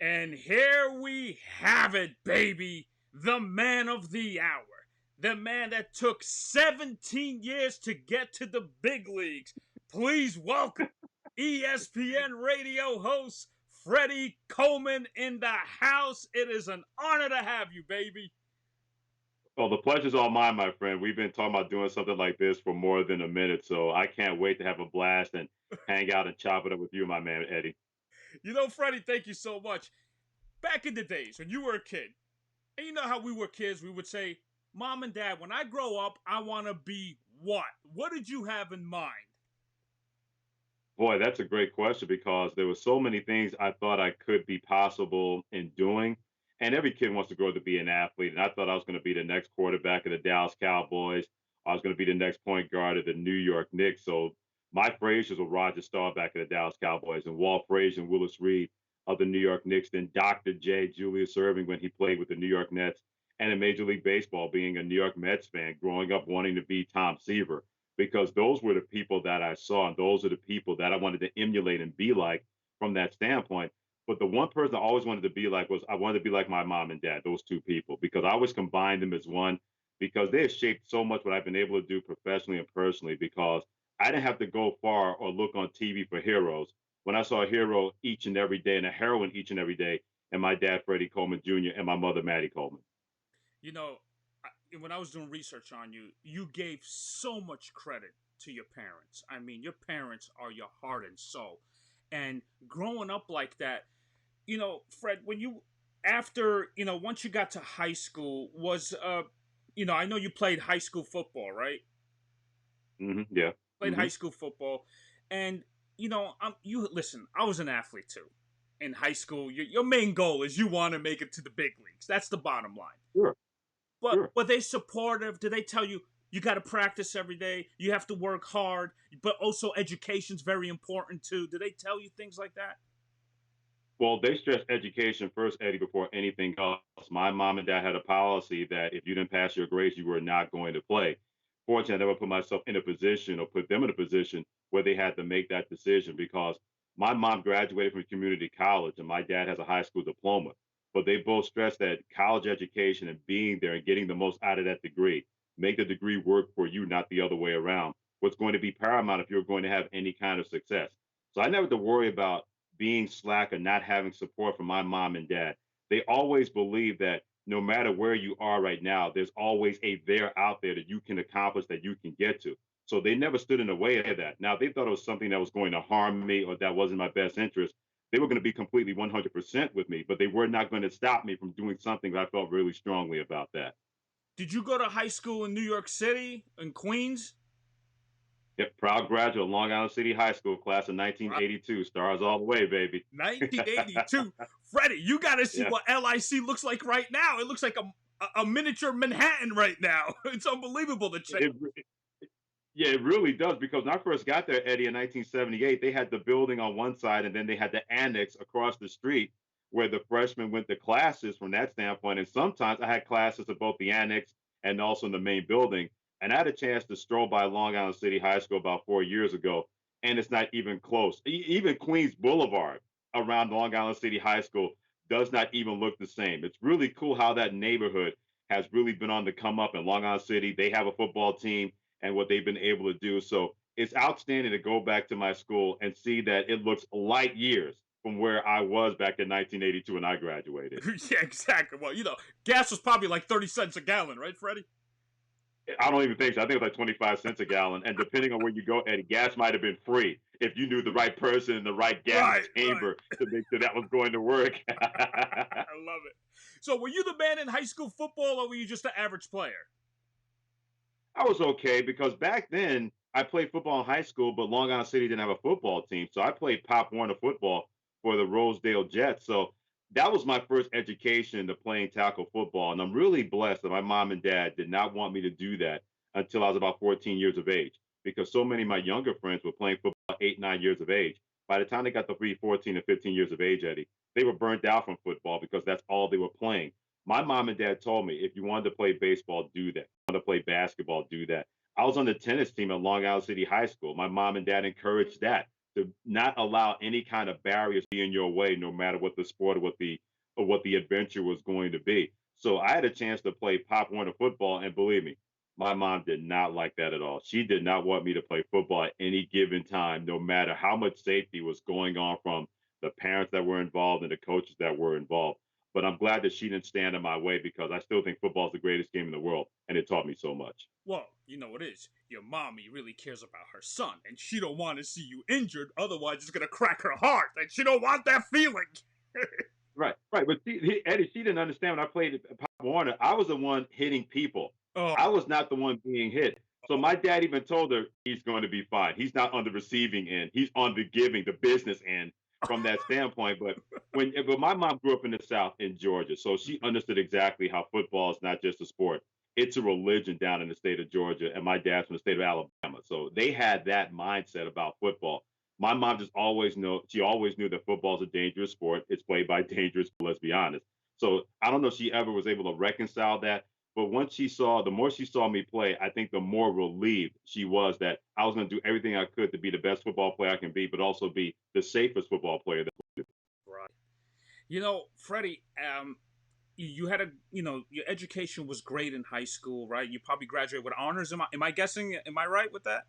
And here we have it, baby. The man of the hour. The man that took 17 years to get to the big leagues. Please welcome ESPN Radio host Freddie Coleman in the house. It is an honor to have you, baby. Well, the pleasure's all mine, my friend. We've been talking about doing something like this for more than a minute, so I can't wait to have a blast and hang out and chop it up with you, my man, Eddie. You know, Freddie, thank you so much. Back in the days when you were a kid, and you know how we were kids, we would say, Mom and Dad, when I grow up, I want to be what? What did you have in mind? Boy, that's a great question because there were so many things I thought I could be possible in doing. And every kid wants to grow up to be an athlete. And I thought I was going to be the next quarterback of the Dallas Cowboys. I was going to be the next point guard of the New York Knicks. So my Frasers were Roger Staubach of the Dallas Cowboys and Walt Frazier and Willis Reed of the New York Knicks. Then Dr. J. Julius Erving when he played with the New York Nets. And in Major League Baseball, being a New York Mets fan, growing up wanting to be Tom Seaver, because those were the people that I saw, and those are the people that I wanted to emulate and be like from that standpoint. But the one person I always wanted to be like was I wanted to be like my mom and dad, those two people, because I always combined them as one, because they have shaped so much what I've been able to do professionally and personally, because I didn't have to go far or look on TV for heroes. When I saw a hero each and every day and a heroine each and every day, and my dad, Freddie Coleman Jr., and my mother, Maddie Coleman. You know, when I was doing research on you, you gave so much credit to your parents. I mean, your parents are your heart and soul. And growing up like that, you know, Fred, when you, after, you know, once you got to high school, was, you know, I know you played high school football, right? Mm-hmm, yeah. Played high school football. And, you know, listen, I was an athlete too. In high school, your main goal is you want to make it to the big leagues. That's the bottom line. Sure. But Sure. were they supportive? Did they tell you, you got to practice every day, you have to work hard, but also education's very important too? Did they tell you things like that? Well, they stress education first, Eddie, before anything else. My mom and dad had a policy that if you didn't pass your grades, you were not going to play. Fortunately, I never put myself in a position or put them in a position where they had to make that decision because my mom graduated from community college and my dad has a high school diploma. But they both stress that college education and being there and getting the most out of that degree, make the degree work for you, not the other way around, what's going to be paramount if you're going to have any kind of success. So I never had to worry about being slack or not having support from my mom and dad. They always believe that no matter where you are right now, there's always a there out there that you can accomplish, that you can get to. So they never stood in the way of that. Now, they thought it was something that was going to harm me or that wasn't my best interest. They were going to be completely 100% with me, but they were not going to stop me from doing something that I felt really strongly about that. Did you go to high school in New York City, in Queens? Yep, proud graduate of Long Island City High School, class of 1982. Stars all the way, baby. 1982. Freddie, you got to see what LIC looks like right now. It looks like a miniature Manhattan right now. It's unbelievable to check. Yeah, it really does, because when I first got there, Eddie, in 1978, they had the building on one side, and then they had the annex across the street where the freshmen went to classes from that standpoint. And sometimes I had classes at both the annex and also in the main building. And I had a chance to stroll by Long Island City High School about 4 years ago, and it's not even close. Even Queens Boulevard around Long Island City High School does not even look the same. It's really cool how that neighborhood has really been on the come up in Long Island City. They have a football team and what they've been able to do. So it's outstanding to go back to my school and see that it looks light years from where I was back in 1982 when I graduated. Yeah, exactly. Well, you know, gas was probably like 30 cents a gallon, right, Freddie? I don't even think so. I think it was like 25 cents a gallon. And depending on where you go, Eddie, gas might have been free if you knew the right person in the right gas chamber to make sure that was going to work. I love it. So were you the man in high school football, or were you just an average player? I was okay because back then I played football in high school, but Long Island City didn't have a football team. So I played Pop Warner football for the Rosedale Jets. So that was my first education to playing tackle football. And I'm really blessed that my mom and dad did not want me to do that until I was about 14 years of age, because so many of my younger friends were playing football 8, 9 years of age. By the time they got to 14 and 15 years of age, Eddie, they were burnt out from football because that's all they were playing. My mom and dad told me, if you wanted to play baseball, do that. If you wanted to play basketball, do that. I was on the tennis team at Long Island City High School. My mom and dad encouraged that. to not allow any kind of barriers to be in your way, no matter what the sport or what the adventure was going to be. So I had a chance to play Pop Warner football, and believe me, my mom did not like that at all. She did not want me to play football at any given time, no matter how much safety was going on from the parents that were involved and the coaches that were involved. But I'm glad that she didn't stand in my way because I still think football is the greatest game in the world, and it taught me so much. Well, you know it is. Your mommy really cares about her son, and she don't want to see you injured. Otherwise, it's gonna crack her heart, and she don't want that feeling. Right, right. But Eddie, she didn't understand when I played at Pop Warner. I was the one hitting people. Oh, I was not the one being hit. So my dad even told her he's going to be fine. He's not on the receiving end. He's on the giving, the business end from that standpoint. But my mom grew up in the South in Georgia, so she understood exactly how football is not just a sport. It's a religion down in the state of Georgia, and my dad's from the state of Alabama. So they had that mindset about football. My mom just always she always knew that football is a dangerous sport. It's played by dangerous people, let's be honest. So I don't know if she ever was able to reconcile that. But the more she saw me play, I think the more relieved she was that I was going to do everything I could to be the best football player I can be, but also be the safest football player. right. You know, Freddie, you had your education was great in high school, right? You probably graduated with honors. Am I guessing? Am I right with that?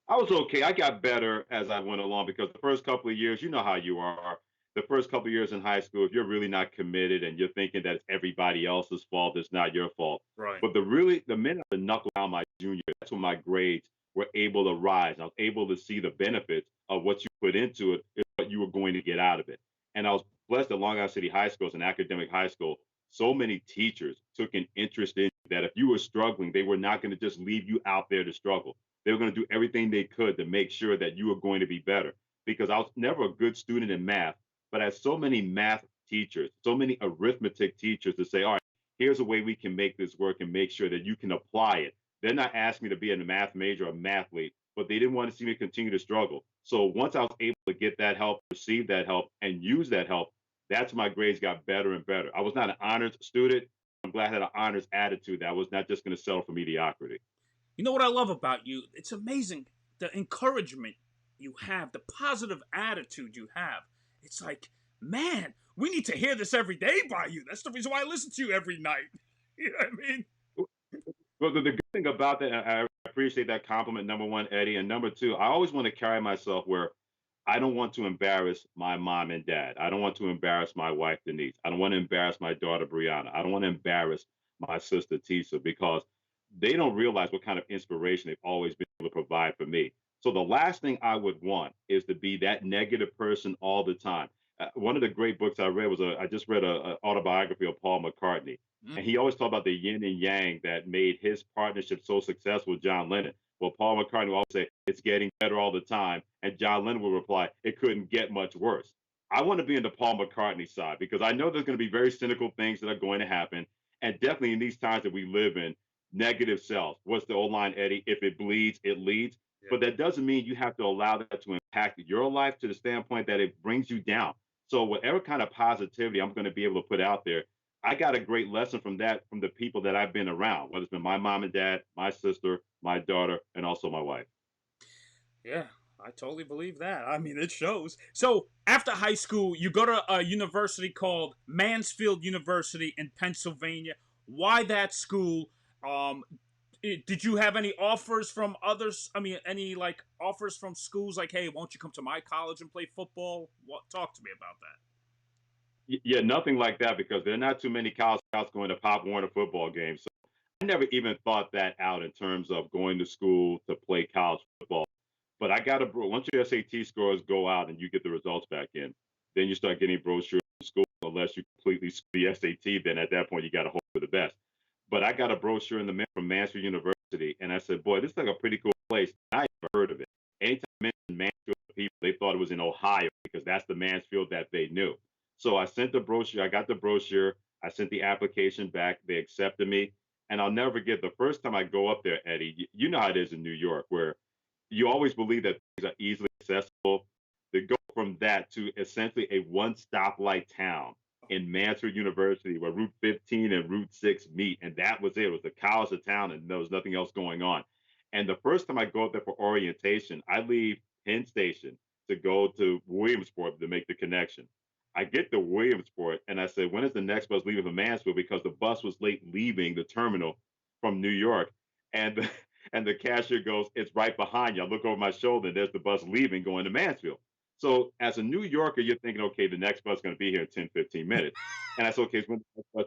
I was okay. I got better as I went along because the first couple of years, you know how you are. The first couple of years in high school, if you're really not committed and you're thinking that it's everybody else's fault, it's not your fault. Right. But the minute I knuckled down my junior, that's when my grades were able to rise. I was able to see the benefits of what you put into it, is what you were going to get out of it. And I was blessed at Long Island City High School, as an academic high school. So many teachers took an interest in that if you were struggling, they were not going to just leave you out there to struggle. They were going to do everything they could to make sure that you were going to be better. Because I was never a good student in math, but I had so many math teachers, so many arithmetic teachers to say, all right, here's a way we can make this work and make sure that you can apply it. They're not asking me to be a math major or mathlete, but they didn't want to see me continue to struggle. So once I was able to get that help, receive that help, and use that help, that's when my grades got better and better. I was not an honors student. I'm glad I had an honors attitude that I was not just going to settle for mediocrity. You know what I love about you? It's amazing the encouragement you have, the positive attitude you have. It's like, man, we need to hear this every day by you. That's the reason why I listen to you every night. You know what I mean? Well, the good thing about that, I appreciate that compliment, number one, Eddie. And number two, I always want to carry myself where I don't want to embarrass my mom and dad. I don't want to embarrass my wife, Denise. I don't want to embarrass my daughter, Brianna. I don't want to embarrass my sister, Tisa, because they don't realize what kind of inspiration they've always been able to provide for me. So the last thing I would want is to be that negative person all the time. One of the great books I read was I just read a autobiography of Paul McCartney, and he always talked about the yin and yang that made his partnership so successful with John Lennon. Well, Paul McCartney will always say it's getting better all the time, and John Lennon will reply it couldn't get much worse. I want to be in the Paul McCartney side because I know there's going to be very cynical things that are going to happen, and definitely in these times that we live in, negative self. What's the old line, Eddie? If it bleeds, it leads. Yeah. But that doesn't mean you have to allow that to impact your life to the standpoint that it brings you down. So whatever kind of positivity I'm going to be able to put out there, I got a great lesson from that from the people that I've been around, whether it's been my mom and dad, my sister, my daughter, and also my wife. Yeah, I totally believe that. I mean, it shows. So after high school, you go to a university called Mansfield University in Pennsylvania. Why that school? Did you have any offers from others? I mean, any like offers from schools like, hey, won't you come to my college and play football? Talk to me about that. Yeah, nothing like that because there are not too many college scouts going to Pop Warner football games. So I never even thought that out in terms of going to school to play college football. But once your SAT scores go out and you get the results back in, then you start getting brochures from school unless you completely screw the SAT. Then at that point, you got to hope for the best. But I got a brochure in the mail from Mansfield University, and I said, boy, this is like a pretty cool place. I never heard of it. Anytime I mentioned Mansfield to people, they thought it was in Ohio because that's the Mansfield that they knew. So I sent the brochure. I got the brochure. I sent the application back. They accepted me. And I'll never forget the first time I go up there, Eddie, you know how it is in New York, where you always believe that things are easily accessible. To go from that to essentially a one-stoplight town in Mansfield University where Route 15 and Route 6 meet. And that was it. It was the college of town and there was nothing else going on. And the first time I go up there for orientation, I leave Penn Station to go to Williamsport to make the connection. I get to Williamsport and I said, when is the next bus leaving from Mansfield? Because the bus was late leaving the terminal from New York. And the, and the cashier goes, it's right behind you. I look over my shoulder and there's the bus leaving going to Mansfield. So as a New Yorker, you're thinking, okay, the next bus is going to be here in 10, 15 minutes. And I said, okay, so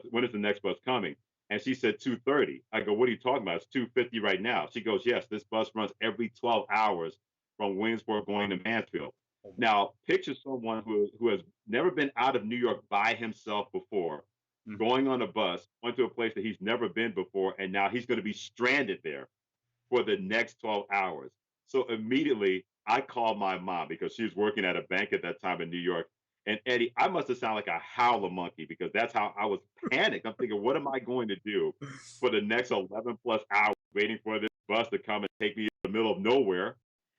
when is the next bus coming? And she said 2:30. I go, what are you talking about? It's 2:50 right now. She goes, yes, this bus runs every 12 hours from Williamsport going to Mansfield. Now, picture someone who has never been out of New York by himself before, going on a bus, going to a place that he's never been before, and now he's going to be stranded there for the next 12 hours. So immediately, I called my mom because she was working at a bank at that time in New York. And Eddie, I must have sounded like a howler monkey because that's how I was panicked. I'm thinking, what am I going to do for the next 11 plus hours waiting for this bus to come and take me in the middle of nowhere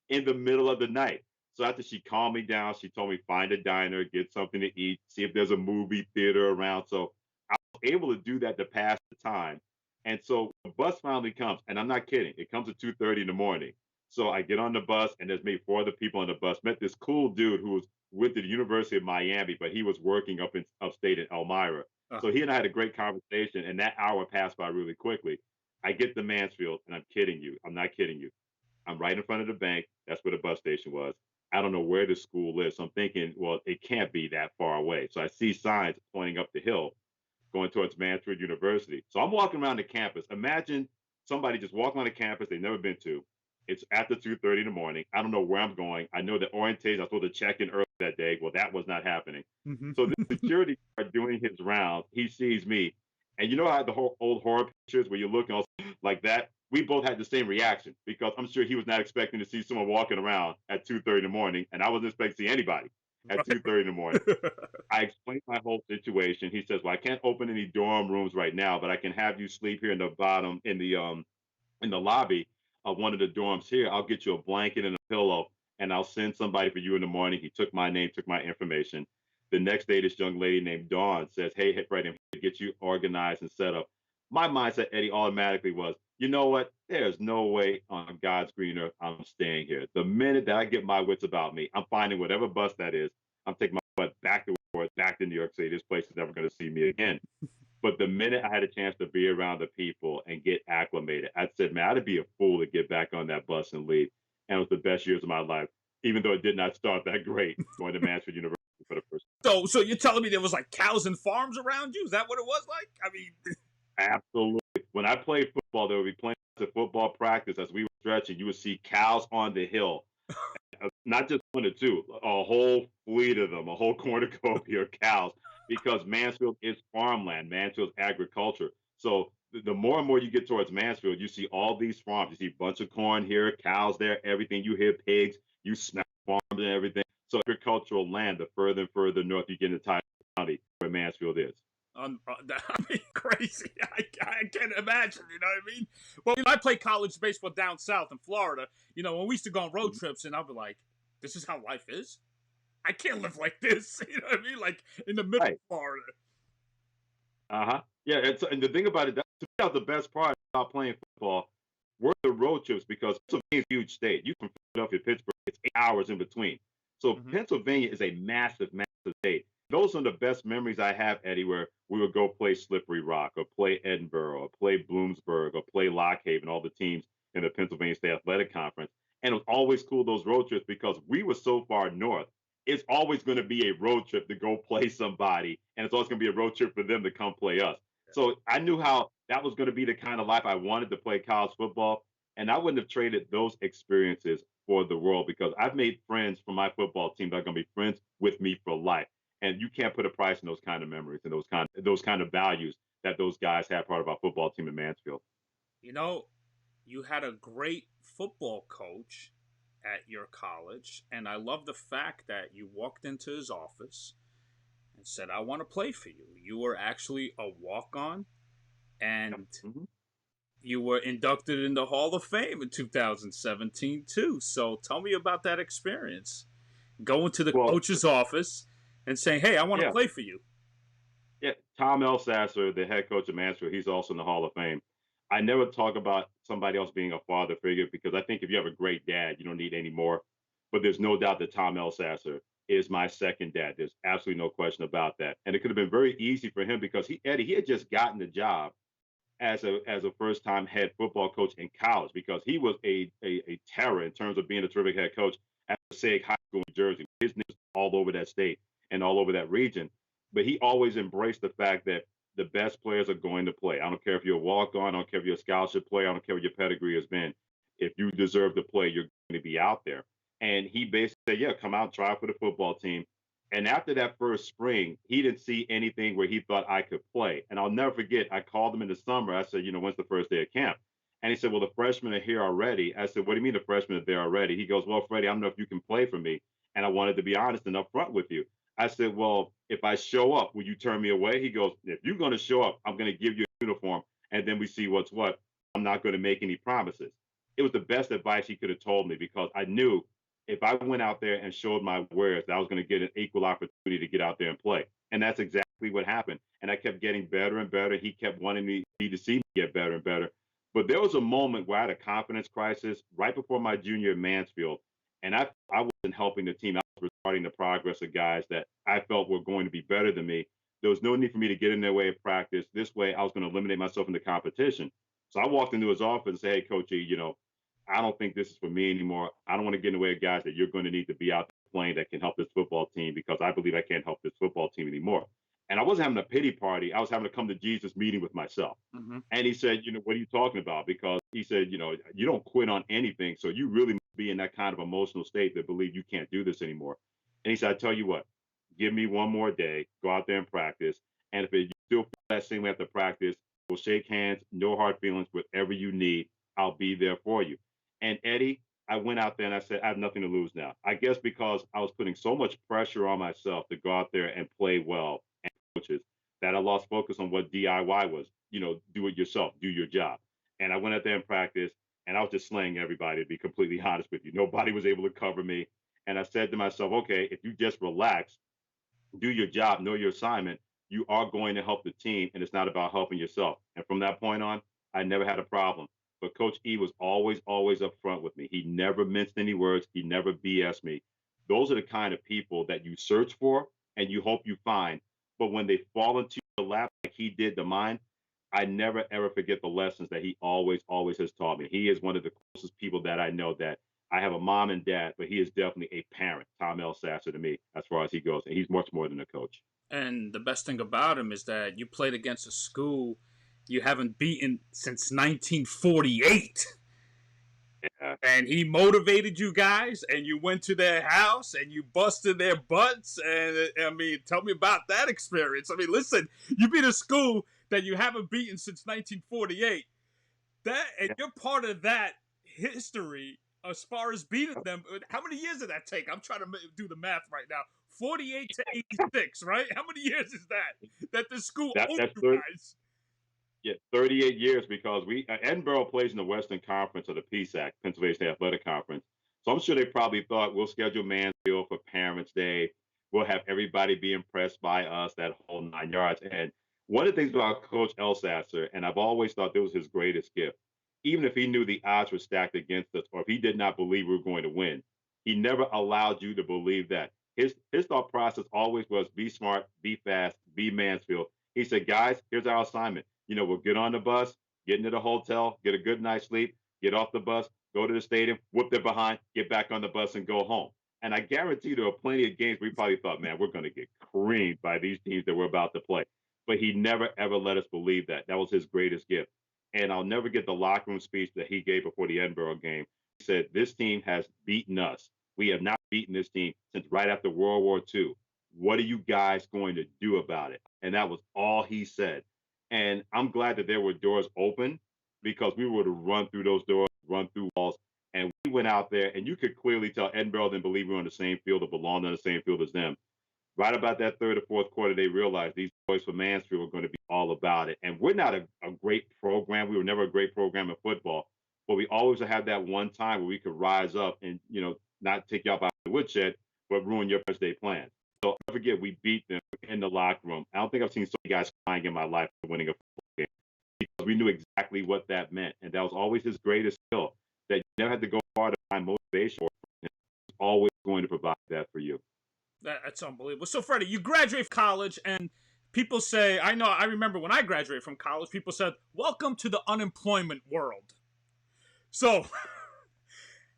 in the middle of the night? So after she calmed me down, she told me find a diner, get something to eat, see if there's a movie theater around. So I was able to do that to pass the time. And so the bus finally comes, and I'm not kidding. It comes at 2:30 in the morning. So I get on the bus, and there's maybe 4 other people on the bus. Met this cool dude who was went to the University of Miami, but he was working up in upstate in Elmira. So he and I had a great conversation, and that hour passed by really quickly. I get to Mansfield, and I'm kidding you. I'm not kidding you. I'm right in front of the bank. That's where the bus station was. I don't know where the school is. So I'm thinking, well, it can't be that far away. So I see signs pointing up the hill going towards Mansfield University. So I'm walking around the campus. Imagine somebody just walking on the campus they've never been to. It's after 2:30 in the morning. I don't know where I'm going. I know that orientation, I was supposed to check in early that day. Well, that was not happening. So the security guard doing his rounds, he sees me. And you know how the whole old horror pictures where you're looking like that? We both had the same reaction because I'm sure he was not expecting to see someone walking around at 2:30 in the morning, and I wasn't expecting to see anybody at 2:30 in the morning. I explained my whole situation. He says, "Well, I can't open any dorm rooms right now, but I can have you sleep here in the bottom in the lobby of one of the dorms here. I'll get you a blanket and a pillow, and I'll send somebody for you in the morning." He took my name, took my information. The next day, this young lady named Dawn says, "Hey, Freddie, I'm here to get you organized and set up." My mindset, Eddie, automatically was, you know what? There's no way on God's green earth I'm staying here. The minute that I get my wits about me, I'm finding whatever bus that is. I'm taking my butt back to New York City. This place is never going to see me again. But the minute I had a chance to be around the people and get acclimated, I said, man, I'd be a fool to get back on that bus and leave. And it was the best years of my life, even though it did not start that great going to Mansfield University for the first time. So you're telling me there was like cows and farms around you? Is that what it was like? I mean, absolutely. When I played football, there would be playing to football practice as we were stretching. You would see cows on the hill. Not just 1 or 2, a whole fleet of them, a whole cornucopia of cows, because Mansfield is farmland. Mansfield's agriculture. So the more and more you get towards Mansfield, you see all these farms. You see a bunch of corn here, cows there, everything. You hear pigs, you smell farms and everything. So agricultural land, the further and further north you get into Tyler County, where Mansfield is. I mean, crazy. I can't imagine, you know what I mean? Well, I played college baseball down south in Florida. You know, when we used to go on road trips, and I'll be like, this is how life is? I can't live like this. You know what I mean? Like in the middle of Florida. Yeah, and the thing about it, that's the best part about playing football were the road trips, because Pennsylvania is a huge state. You from Philadelphia to Pittsburgh, it's 8 hours in between. So Pennsylvania is a massive, massive state. Those are the best memories I have, Eddie, where we would go play Slippery Rock or play Edinburgh or play Bloomsburg or play Lock Haven, all the teams in the Pennsylvania State Athletic Conference. And it was always cool, those road trips, because we were so far north. It's always going to be a road trip to go play somebody, and it's always going to be a road trip for them to come play us. So I knew how that was going to be the kind of life I wanted to play college football, and I wouldn't have traded those experiences for the world, because I've made friends from my football team that are going to be friends with me for life. And you can't put a price on those kind of memories and those kind of values that those guys have part of our football team in Mansfield. You know, you had a great football coach at your college, and I love the fact that you walked into his office and said, I want to play for you. You were actually a walk-on, and you were inducted in the Hall of Fame in 2017 too. So tell me about that experience. Going to the coach's office and saying, hey, I want to play for you. Yeah, Tom Elsasser, the head coach of Mansfield, he's also in the Hall of Fame. I never talk about somebody else being a father figure, because I think if you have a great dad, you don't need any more. but there's no doubt that Tom Elsasser is my second dad. There's absolutely no question about that. And it could have been very easy for him because he had just gotten the job as a first time head football coach in college because he was a terror in terms of being a terrific head coach at Passaic High School in Jersey. His name was all over that state and all over that region. But he always embraced the fact that the best players are going to play. I don't care if you're a walk-on, I don't care if you're a scholarship player, I don't care what your pedigree has been. If you deserve to play, you're going to be out there. And he basically said, yeah, come out, try for the football team. And after that first spring, he didn't see anything where he thought I could play. And I'll never forget, I called him in the summer. I said, when's the first day of camp? And he said, well, the freshmen are here already. I said, what do you mean the freshmen are there already? He goes, well, Freddie, I don't know if you can play for me. And I wanted to be honest and upfront with you. I said, well, if I show up, will you turn me away? He goes, if you're going to show up, I'm going to give you a uniform, and then we see what's what. I'm not going to make any promises. It was the best advice he could have told me because I knew if I went out there and showed my wares, that I was going to get an equal opportunity to get out there and play. And that's exactly what happened. And I kept getting better and better. He kept wanting me to see me get better and better. But there was a moment where I had a confidence crisis right before my junior at Mansfield, and I wasn't helping the team. I was retarding the progress of guys that I felt were going to be better than me. There was no need for me to get in their way of practice. This way, I was going to eliminate myself in the competition. So I walked into his office and said, hey, Coach E, I don't think this is for me anymore. I don't want to get in the way of guys that you're going to need to be out there playing that can help this football team because I believe I can't help this football team anymore. And I wasn't having a pity party. I was having a come to Jesus meeting with myself. Mm-hmm. And he said, what are you talking about? Because he said, you don't quit on anything. So you really must be in that kind of emotional state that believe you can't do this anymore. And he said, I tell you what, give me one more day, go out there and practice. And if you still feel that same way after practice, we'll shake hands, no hard feelings, whatever you need, I'll be there for you. And Eddie, I went out there and I said, I have nothing to lose now. I guess because I was putting so much pressure on myself to go out there and play well and coaches that I lost focus on what DIY was, do it yourself, do your job. And I went out there and practiced and I was just slaying everybody, to be completely honest with you. Nobody was able to cover me. And I said to myself, okay, if you just relax, do your job, know your assignment, you are going to help the team and it's not about helping yourself. And from that point on, I never had a problem. But Coach E was always upfront with me. He never minced any words. He never BS me. Those are the kind of people that you search for and you hope you find. But when they fall into your lap like he did to mine, I never, ever forget the lessons that he always has taught me. He is one of the closest people that I know that I have a mom and dad, but he is definitely a parent, Tom Elsasser, to me, as far as he goes. And he's much more than a coach. And the best thing about him is that you played against a school you haven't beaten since 1948. Yeah. And he motivated you guys, and you went to their house, and you busted their butts. And, tell me about that experience. Listen, you beat a school that you haven't beaten since 1948. And you're part of that history as far as beating them. How many years did that take? I'm trying to do the math right now. 48 to 86, right? How many years is that the school owed you guys? Yeah, 38 years because Edinburgh plays in the Western Conference of the PSAC, Pennsylvania State Athletic Conference. So I'm sure they probably thought we'll schedule Mansfield for Parents' Day. We'll have everybody be impressed by us, that whole 9 yards. And one of the things about Coach Elsasser, and I've always thought this was his greatest gift, even if he knew the odds were stacked against us or if he did not believe we were going to win, he never allowed you to believe that. His thought process always was be smart, be fast, be Mansfield. He said, guys, here's our assignment. We'll get on the bus, get into the hotel, get a good night's sleep, get off the bus, go to the stadium, whoop their behind, get back on the bus and go home. And I guarantee there were plenty of games we probably thought, man, we're going to get creamed by these teams that we're about to play. But he never, ever let us believe that. That was his greatest gift. And I'll never get the locker room speech that he gave before the Edinburgh game. He said, this team has beaten us. We have not beaten this team since right after World War II. What are you guys going to do about it? And that was all he said. And I'm glad that there were doors open because we would have run through those doors, run through walls. And we went out there and you could clearly tell Edinburgh didn't believe we were on the same field or belonged on the same field as them. Right about that third or fourth quarter, they realized these boys from Mansfield were going to be all about it. And we're not a great program. We were never a great program in football, but we always had that one time where we could rise up and, not take y'all by the woodshed, but ruin your first day plans. So I forget we beat them in the locker room. I don't think I've seen so many guys crying in my life for winning a football game because we knew exactly what that meant. And that was always his greatest skill, that you never had to go far to find motivation. He was always going to provide that for you. That's unbelievable. So, Freddie, you graduate from college, and people say, I remember when I graduated from college, people said, welcome to the unemployment world. So,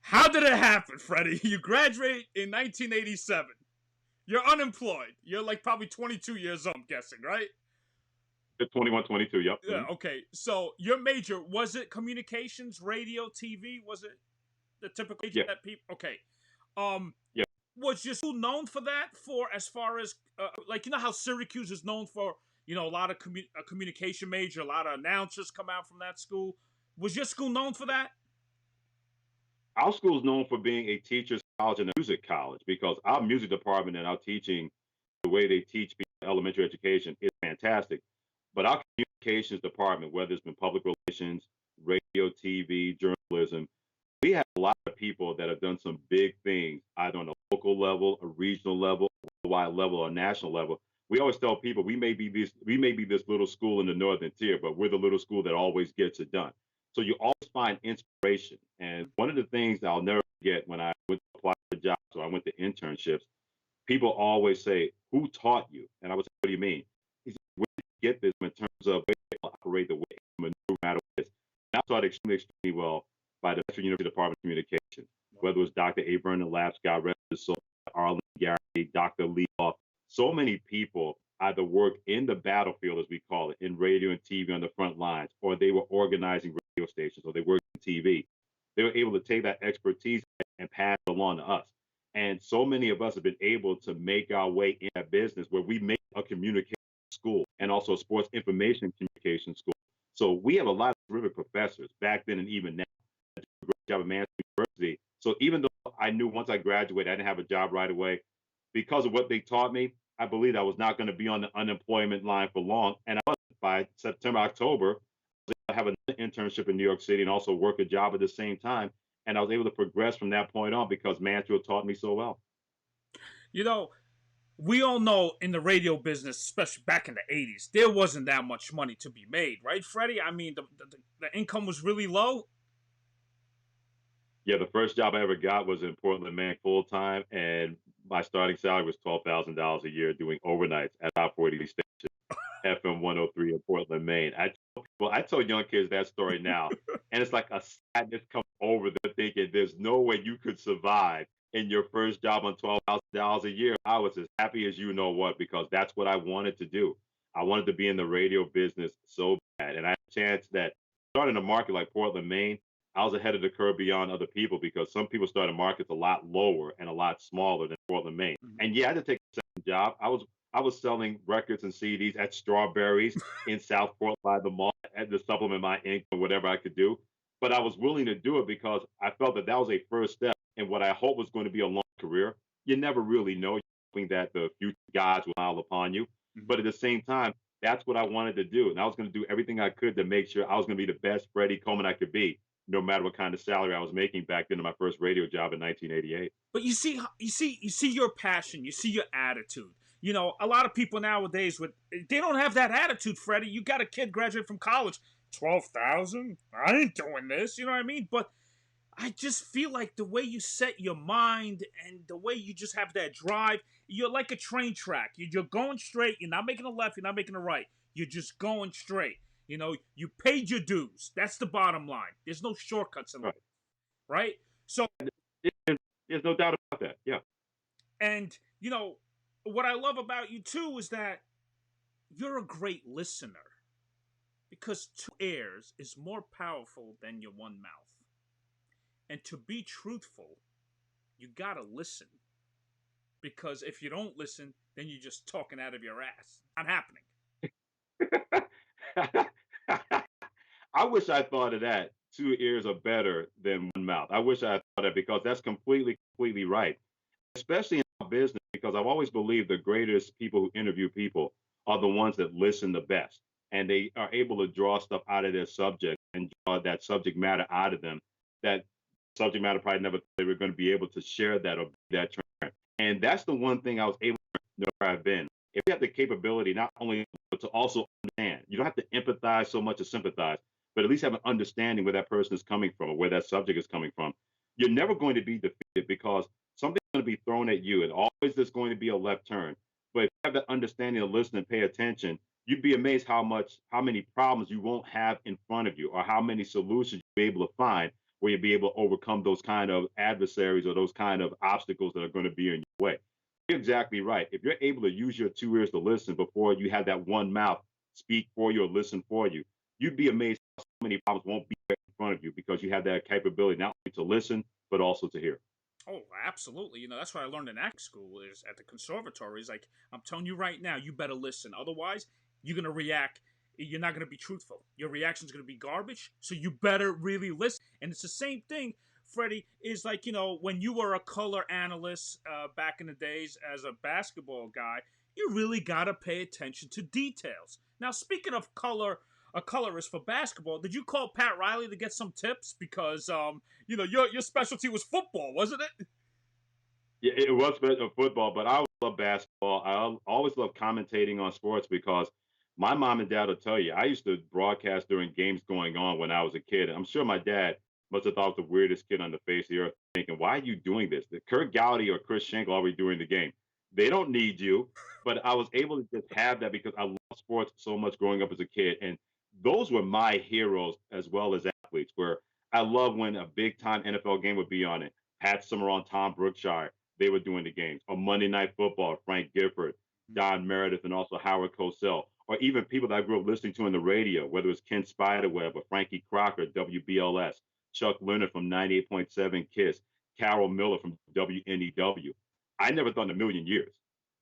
how did it happen, Freddie? You graduate in 1987. You're unemployed. You're like probably 22 years old, I'm guessing, right? 21, 22, yep. Yeah, okay. So, your major, was it communications, radio, TV? Was it the typical major that people... Okay. Yeah. Was your school known for that? For as far as like, you know how Syracuse is known for, you know, a lot of communication major, a lot of announcers come out from that school. Was your school known for that? Our school is known for being a teacher's college and a music college because our music department and our teaching, the way they teach elementary education, is fantastic. But our communications department, whether it's been public relations, radio, TV, journalism, we have a lot of people that have done some big things, either on a local level, a regional level, a worldwide level, or a national level. We always tell people we may be this little school in the northern tier, but we're the little school that always gets it done. So you always find inspiration. And one of the things that I'll never forget when I went to apply for jobs or I went to internships, people always say, "Who taught you?" And I would say, "What do you mean?" He said, "Where did you get this in terms of way to operate, the way to maneuver, no matter what it is?" And I taught extremely well by the Western University Department of Communications, whether it was Dr. A. Vernon Labs, God rest his soul, Arlen Gary, Dr. Lee. So many people either work in the battlefield, as we call it, in radio and TV on the front lines, or they were organizing radio stations, or they worked in TV. They were able to take that expertise and pass it along to us. And so many of us have been able to make our way in that business where we make a communication school and also a sports information communication school. So we have a lot of terrific professors back then and even now that do a great job at Mansfield University. So even though I knew once I graduated, I didn't have a job right away, because of what they taught me, I believed I was not going to be on the unemployment line for long. And I was, by September, October, I was able to have an internship in New York City and also work a job at the same time. And I was able to progress from that point on because Mansfield taught me so well. You know, we all know in the radio business, especially back in the 80s, there wasn't that much money to be made, right, Freddie? I mean, the income was really low. Yeah, the first job I ever got was in Portland, Maine, full-time, and my starting salary was $12,000 a year doing overnights at Top 40 station, FM 103 in Portland, Maine. I tell young kids that story now, and it's like a sadness comes over them thinking there's no way you could survive in your first job on $12,000 a year. I was as happy as you know what, because that's what I wanted to do. I wanted to be in the radio business so bad, and I had a chance that starting a market like Portland, Maine, I was ahead of the curve beyond other people because some people started markets a lot lower and a lot smaller than Portland, Maine. Mm-hmm. And yeah, I had to take a second job. I was selling records and CDs at Strawberries in South Portland by the mall. I had to supplement my income, whatever I could do. But I was willing to do it because I felt that was a first step in what I hope was going to be a long career. You never really know. You're hoping that the future gods will smile upon you. Mm-hmm. But at the same time, that's what I wanted to do. And I was going to do everything I could to make sure I was going to be the best Freddie Coleman I could be, no matter what kind of salary I was making back then in my first radio job in 1988. But you see your passion, you see your attitude. You know, a lot of people nowadays they don't have that attitude, Freddie. You got a kid graduate from college, 12,000. I ain't doing this. You know what I mean? But I just feel like the way you set your mind and the way you just have that drive, you're like a train track. You're going straight. You're not making a left. You're not making a right. You're just going straight. You know, you paid your dues. That's the bottom line. There's no shortcuts in life, right? So there's no doubt about that. Yeah. And, you know, what I love about you, too, is that you're a great listener, because 2 ears is more powerful than your 1 mouth. And to be truthful, you got to listen, because if you don't listen, then you're just talking out of your ass. Not happening. I wish I thought of that. 2 ears are better than 1 mouth. I wish I thought that, because that's completely right. Especially in our business, because I've always believed the greatest people who interview people are the ones that listen the best. And they are able to draw stuff out of their subject and draw that subject matter out of them. That subject matter probably never thought they were going to be able to share that or be that transparent. And that's the one thing I was able to know where I've been. If you have the capability not only to also understand, you don't have to empathize so much as sympathize, but at least have an understanding where that person is coming from or where that subject is coming from. You're never going to be defeated, because something's going to be thrown at you, and always there's going to be a left turn. But if you have that understanding to listen and pay attention, you'd be amazed how many problems you won't have in front of you, or how many solutions you'll be able to find where you'll be able to overcome those kind of adversaries or those kind of obstacles that are going to be in your way. You're exactly right. If you're able to use your two ears to listen before you have that one mouth speak for you or listen for you, you'd be amazed how so many problems won't be right in front of you because you have that capability not only to listen, but also to hear. Oh, absolutely. That's what I learned in acting school is at the conservatory. Is like, I'm telling you right now, you better listen. Otherwise, you're going to react. You're not going to be truthful. Your reaction's going to be garbage. So you better really listen. And it's the same thing, Freddie, is like, when you were a color analyst back in the days as a basketball guy, you really got to pay attention to details. Now, speaking of a colorist for basketball, did you call Pat Riley to get some tips? Because, your specialty was football, wasn't it? Yeah, it was football, but I always love basketball. I always love commentating on sports because my mom and dad will tell you, I used to broadcast during games going on when I was a kid. I'm sure my dad must have thought I was the weirdest kid on the face of the earth, thinking, why are you doing this? The Kurt Gowdy or Chris Schenkel already doing the game. They don't need you. But I was able to just have that because I love sports so much growing up as a kid. And those were my heroes as well as athletes, where I love when a big time NFL game would be on it. Pat Summerall, Tom Brookshire, they were doing the games. Or Monday Night Football, Frank Gifford, Don Meredith, and also Howard Cosell. Or even people that I grew up listening to on the radio, whether it was Ken Spiderweb or Frankie Crocker, WBLS, Chuck Leonard from 98.7 KISS, Carol Miller from WNEW. I never thought in a million years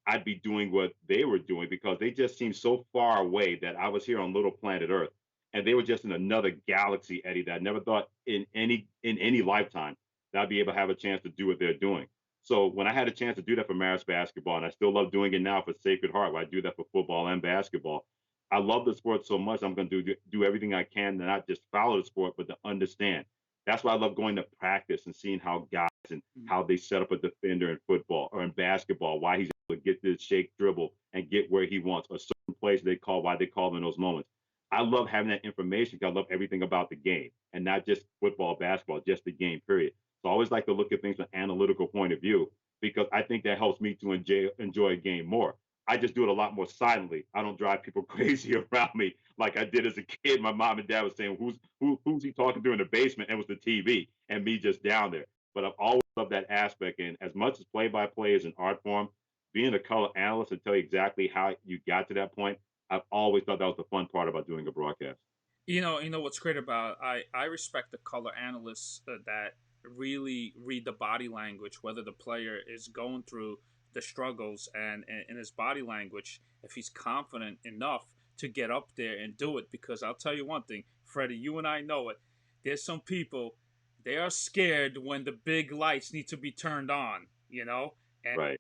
I'd be doing what they were doing because they just seemed so far away that I was here on little planet Earth, and they were just in another galaxy, Eddie, that I never thought in any lifetime that I'd be able to have a chance to do what they're doing. So when I had a chance to do that for Marist Basketball, and I still love doing it now for Sacred Heart, where I do that for football and basketball, I love the sport so much. I'm going to do everything I can to not just follow the sport, but to understand. That's why I love going to practice and seeing how guys and how they set up a defender in football or in basketball, why he's able to get this shake dribble and get where he wants, a certain place why they call them in those moments. I love having that information because I love everything about the game and not just football, basketball, just the game, period. So I always like to look at things from an analytical point of view because I think that helps me to enjoy a game more. I just do it a lot more silently. I don't drive people crazy around me like I did as a kid. My mom and dad was saying, who's he talking to in the basement? And it was the TV and me just down there. But I've always loved that aspect. And as much as play-by-play is an art form, being a color analyst and tell you exactly how you got to that point, I've always thought that was the fun part about doing a broadcast. You know what's great about I respect the color analysts that really read the body language, whether the player is going through the struggles and in his body language, if he's confident enough to get up there and do it. Because I'll tell you one thing, Freddie, you and I know it. There's some people, they are scared when the big lights need to be turned on, And, right.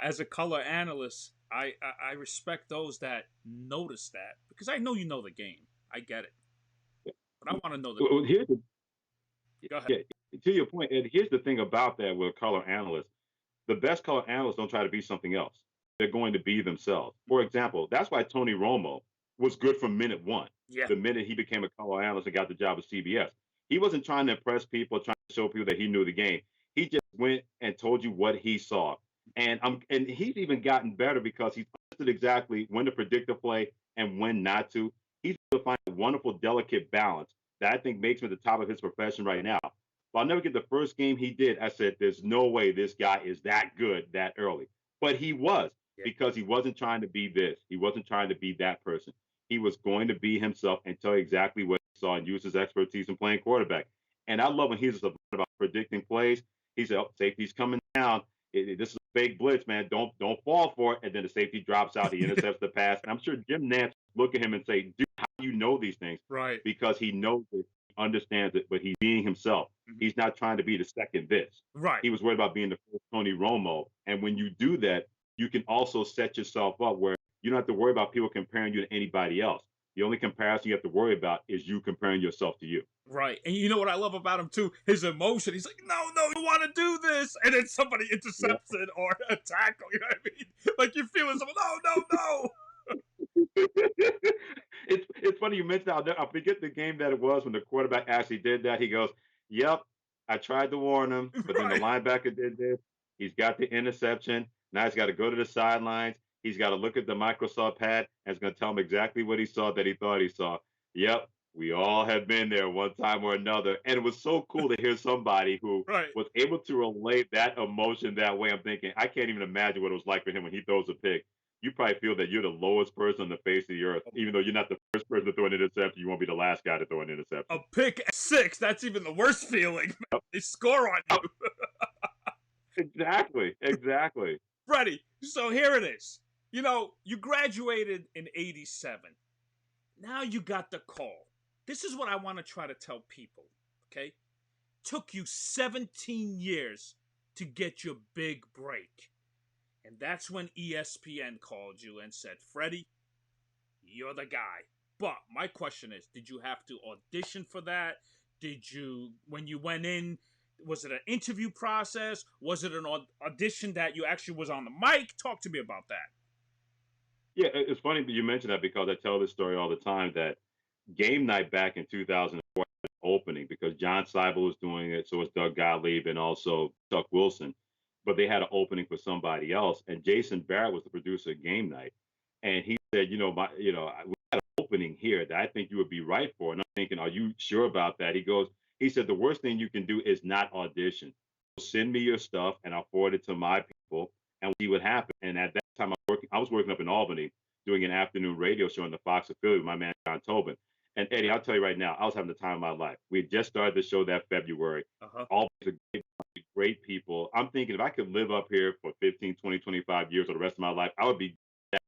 As a color analyst, I respect those that notice that because I know you know the game. I get it. But I want to know the game. Go ahead. Yeah, to your point, Ed, here's the thing about that with color analysts. The best color analysts don't try to be something else. They're going to be themselves. For example, that's why Tony Romo was good from minute one. Yeah. The minute he became a color analyst and got the job at CBS. He wasn't trying to impress people, trying to show people that he knew the game. He just went and told you what he saw. And he's even gotten better because he's understood exactly when to predict a play and when not to. He's able to find a wonderful, delicate balance that I think makes him at the top of his profession right now. But I'll never get the first game he did. I said, there's no way this guy is that good that early. But he was because he wasn't trying to be this. He wasn't trying to be that person. He was going to be himself and tell you exactly what he saw and use his expertise in playing quarterback. And I love when he's about predicting plays. He said, safety's coming down. This is a fake blitz, man. Don't fall for it. And then the safety drops out. He intercepts the pass. And I'm sure Jim Nantz look at him and say, dude, how do you know these things? Right. Because he knows it, he understands it, but he's being himself. Mm-hmm. He's not trying to be the second this. Right. He was worried about being the first Tony Romo. And when you do that, you can also set yourself up where you don't have to worry about people comparing you to anybody else. The only comparison you have to worry about is you comparing yourself to you. Right. And you know what I love about him, too? His emotion. He's like, no, you want to do this. And then somebody intercepts it or a tackle. You know what I mean? Like you're feeling something, no. It's funny you mentioned that. I forget the game that it was when the quarterback actually did that. He goes, yep, I tried to warn him, but then the Right. linebacker did this. He's got the interception. Now he's got to go to the sidelines. He's got to look at the Microsoft pad and it's going to tell him exactly what he saw that he thought he saw. Yep, we all have been there one time or another. And it was so cool to hear somebody who Right. was able to relate that emotion that way. I'm thinking, I can't even imagine what it was like for him when he throws a pick. You probably feel that you're the lowest person on the face of the earth. Even though you're not the first person to throw an interception, you won't be the last guy to throw an A interception. pick at 6, that's even the worst feeling. They score on you. Exactly. Freddie, so here it is. You know, you graduated in 87. Now you got the call. This is what I want to try to tell people, okay? Took you 17 years to get your big break. And that's when ESPN called you and said, Freddie, you're the guy. But my question is, did you have to audition for that? Did you, when you went in, was it an interview process? Was it an audition that you actually was on the mic? Talk to me about that. Yeah, it's funny that you mentioned that because I tell this story all the time that Game Night back in 2004 was opening because John Seibel was doing it, so was Doug Gottlieb and also Chuck Wilson. But they had an opening for somebody else, and Jason Barrett was the producer of Game Night, and he said, we had an opening here that I think you would be right for. And I'm thinking, are you sure about that? He said, the worst thing you can do is not audition. Send me your stuff, and I'll forward it to my people, and we'll see what happens. And at that time, I was working up in Albany doing an afternoon radio show on the Fox affiliate with my man John Tobin. And Eddie, I'll tell you right now, I was having the time of my life. We had just started the show that February. All great people. I'm thinking if I could live up here for 15, 20, 25 years or the rest of my life, I would be. I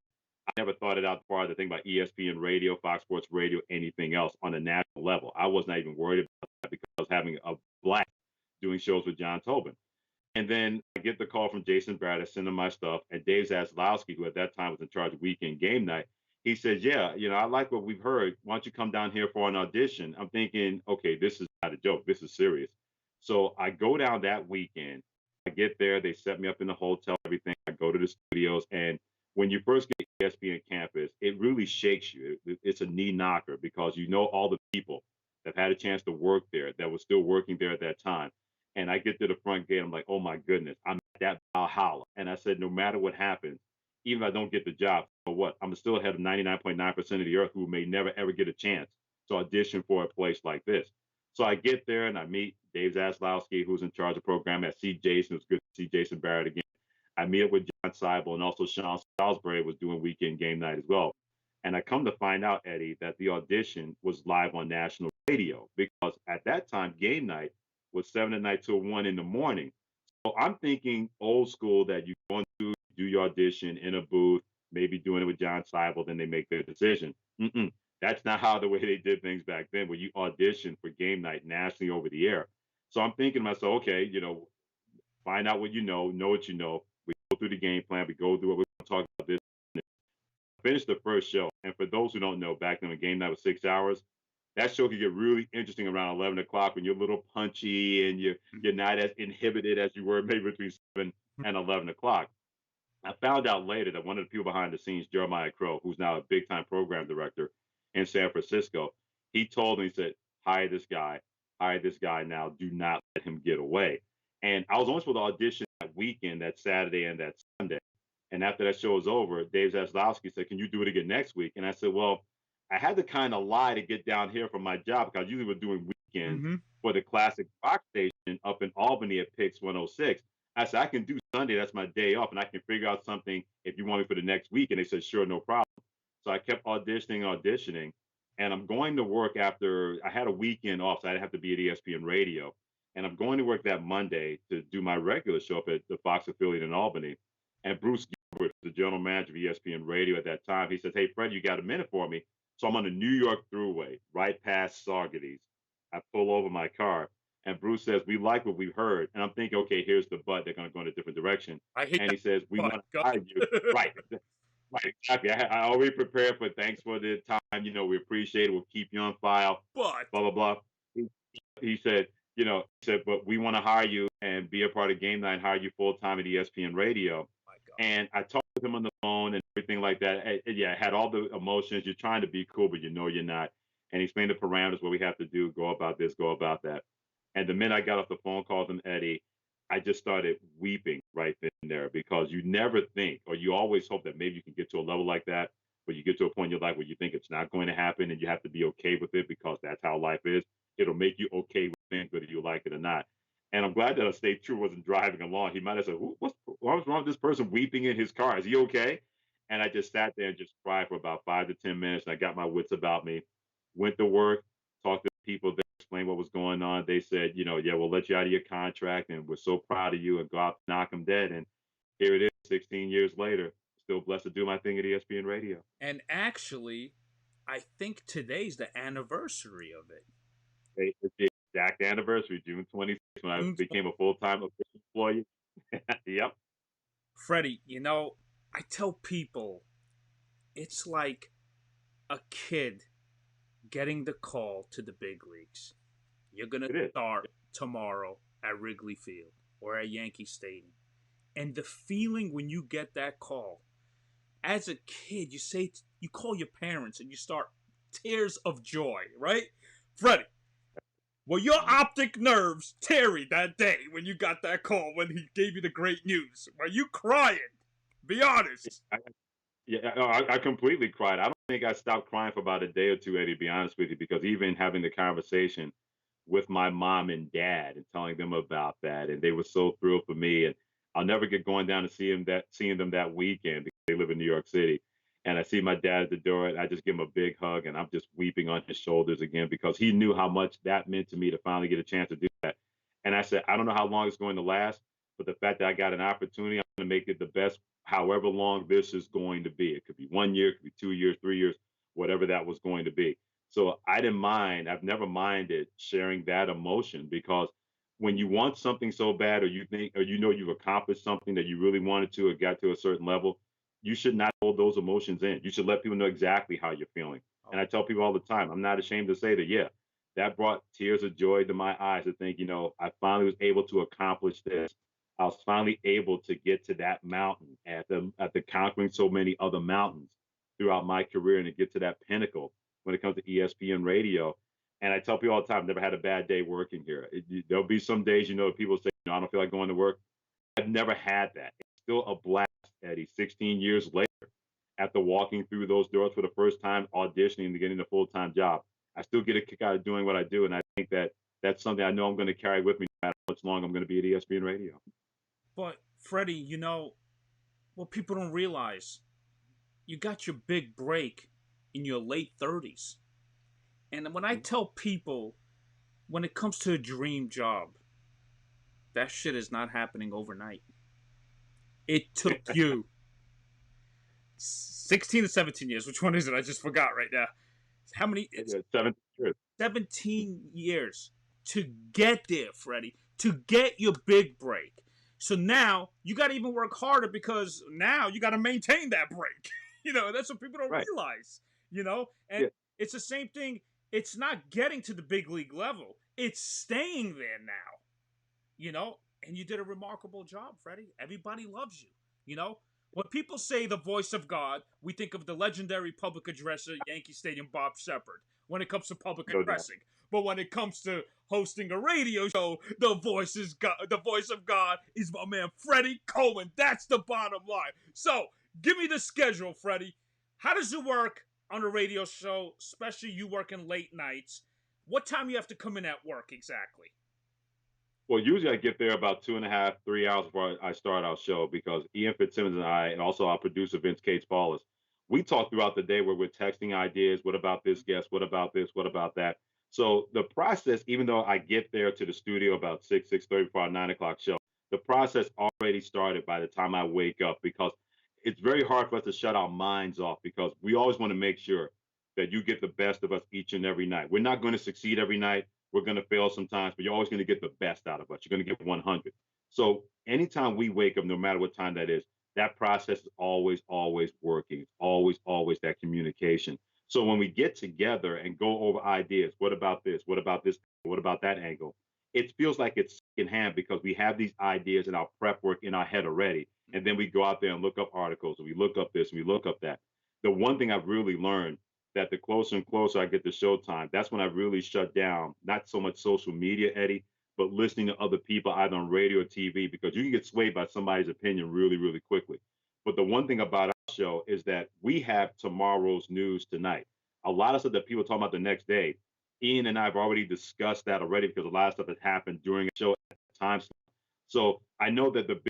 never thought it out far to think about ESPN Radio, Fox Sports Radio, anything else on a national level. I was not even worried about that because I was having a blast doing shows with John Tobin. And then I get the call from Jason Barrett, I send him my stuff, and Dave Zaslowski, who at that time was in charge of Weekend Game Night, he says, yeah, I like what we've heard. Why don't you come down here for an audition? I'm thinking, okay, this is not a joke. This is serious. So I go down that weekend. I get there. They set me up in the hotel, everything. I go to the studios. And when you first get to ESPN campus, it really shakes you. It's a knee knocker because you know all the people that had a chance to work there that were still working there at that time. And I get to the front gate. I'm like, oh, my goodness, I'm at that Valhalla. And I said, no matter what happens, even if I don't get the job, so what? I'm still ahead of 99.9% of the earth who may never, ever get a chance to audition for a place like this. So I get there and I meet Dave Zaslowski, who's in charge of the program. I see Jason. It was good to see Jason Barrett again. I meet up with John Seibel, and also Sean Salisbury was doing Weekend Game Night as well. And I come to find out, Eddie, that the audition was live on national radio because at that time, Game Night was 7 at night till 1 in the morning. So I'm thinking old school that you go and do your audition in a booth, maybe doing it with John Seibel, then they make their decision. That's not how the way they did things back then, where you audition for Game Night nationally over the air. So I'm thinking to myself, okay, find out what you know what you know. We go through the game plan, we go through what we're going to talk about this. Finish the first show. And for those who don't know, back then when Game Night was 6 hours, that show could get really interesting around 11 o'clock when you're a little punchy and you're not as inhibited as you were maybe between 7 and 11 o'clock. I found out later that one of the people behind the scenes, Jeremiah Crow, who's now a big-time program director in San Francisco, he told me, he said, hire this guy now. Do not let him get away. And I was almost supposed to audition that weekend, that Saturday and that Sunday. And after that show was over, Dave Zaslowski said, can you do it again next week? And I said, well, I had to kind of lie to get down here from my job because I usually was doing weekends for the classic Fox station up in Albany at Pix 106. I said, I can do Sunday. That's my day off. And I can figure out something if you want me for the next week. And they said, sure, no problem. So I kept auditioning. And I'm going to work after I had a weekend off. So I didn't have to be at ESPN Radio. And I'm going to work that Monday to do my regular show up at the Fox affiliate in Albany. And Bruce Gilbert, the general manager of ESPN Radio at that time, he says, hey, Fred, you got a minute for me? So I'm on the New York Thruway, right past Saugerties. I pull over my car. And Bruce says, we like what we've heard. And I'm thinking, okay, here's the but. They're going to go in a different direction. And he says, we want to hire you. Right, exactly. I already prepared for thanks for the time. We appreciate it. We'll keep you on file. But blah, blah, blah. He said, but we want to hire you and be a part of Game Night and hire you full time at ESPN Radio. And I talked with him on the phone and everything like that. I had all the emotions. You're trying to be cool, but you're not. And he explained the parameters, what we have to do, go about this, go about that. And the minute I got off the phone call from Eddie, I just started weeping right then and there because you never think, or you always hope that maybe you can get to a level like that, where you get to a point in your life where you think it's not going to happen and you have to be okay with it because that's how life is. It'll make you okay with things whether you like it or not. And I'm glad that a state trooper wasn't driving along. He might have said, what's wrong with this person weeping in his car? Is he okay? And I just sat there and just cried for about 5 to 10 minutes. And I got my wits about me, went to work, talked to people there, explained what was going on. They said, yeah, we'll let you out of your contract and we're so proud of you and go out and knock them dead. And here it is 16 years later, still blessed to do my thing at ESPN Radio. And actually, I think today's the anniversary of it. It's the exact anniversary, June 26th, when I became a full-time official employee. Yep. Freddie, I tell people it's like a kid getting the call to the big leagues. You're going to start tomorrow at Wrigley Field or at Yankee Stadium. And the feeling when you get that call, as a kid, you call your parents and you start tears of joy, right? Freddie, well, your optic nerves tarried that day when you got that call when he gave you the great news. Were you crying? Be honest. I completely cried. I don't think I stopped crying for about a day or two, Eddie, to be honest with you, because even having the conversation with my mom and dad and telling them about that, and they were so thrilled for me. And I'll never get going down to seeing them that weekend because they live in New York City. And I see my dad at the door, and I just give him a big hug, and I'm just weeping on his shoulders again because he knew how much that meant to me to finally get a chance to do that. And I said, I don't know how long it's going to last, but the fact that I got an opportunity, I'm going to make it the best, however long this is going to be. It could be 1 year, it could be 2 years, 3 years, whatever that was going to be. So I didn't mind. I've never minded sharing that emotion because when you want something so bad, or you think, or you've accomplished something that you really wanted to, or got to a certain level, you should not hold those emotions in. You should let people know exactly how you're feeling. And I tell people all the time, I'm not ashamed to say that, yeah, that brought tears of joy to my eyes to think, I finally was able to accomplish this. I was finally able to get to that mountain after conquering so many other mountains throughout my career and to get to that pinnacle when it comes to ESPN Radio. And I tell people all the time, I've never had a bad day working here. There'll be some days, people say, I don't feel like going to work. I've never had that. It's still a blast, Eddie, 16 years later, after walking through those doors for the first time, auditioning and getting a full-time job. I still get a kick out of doing what I do. And I think that that's something I know I'm going to carry with me no matter how much longer I'm going to be at ESPN Radio. But, Freddie, what people don't realize, you got your big break in your late 30s. And when I tell people, when it comes to a dream job, that shit is not happening overnight. It took you 16 to 17 years. Which one is it? I just forgot right now. How many? It's 17 years. 17 years to get there, Freddie, to get your big break. So now you got to even work harder because now you got to maintain that break. That's what people don't realize, and it's the same thing. It's not getting to the big league level. It's staying there now, and you did a remarkable job, Freddie. Everybody loves you, When people say the voice of God, we think of the legendary public addresser, Yankee Stadium, Bob Shepard, when it comes to public addressing. But when it comes to hosting a radio show, the voice of God is my man, Freddie Coleman. That's the bottom line. So, give me the schedule, Freddie. How does it work on a radio show, especially you working late nights? What time you have to come in at work exactly? Well, usually I get there about 2.5, 3 hours before I start our show because Ian Fitzsimmons and I, and also our producer, Vince Cates Ballas, we talk throughout the day where we're texting ideas. What about this guest? What about this? What about that? So the process, even though I get there to the studio about 6:30 before our 9 o'clock show, the process already started by the time I wake up because it's very hard for us to shut our minds off because we always want to make sure that you get the best of us each and every night. We're not going to succeed every night. We're going to fail sometimes, but you're always going to get the best out of us. You're going to get 100. So anytime we wake up, no matter what time that is, that process is always working. It's always that communication. So when we get together and go over ideas, what about this? What about this? What about that angle? It feels like it's in hand because we have these ideas and our prep work in our head already. And then we go out there and look up articles, and we look up this, and we look up that. The one thing I've really learned that the closer and closer I get to showtime, that's when I really shut down, not so much social media, Eddie, but listening to other people either on radio or TV, because you can get swayed by somebody's opinion really, really quickly. But the one thing about our show is that we have tomorrow's news tonight. A lot of stuff that people talk about the next day, Ian and I have already discussed that already because a lot of stuff has happened during the show at the time. So I know that the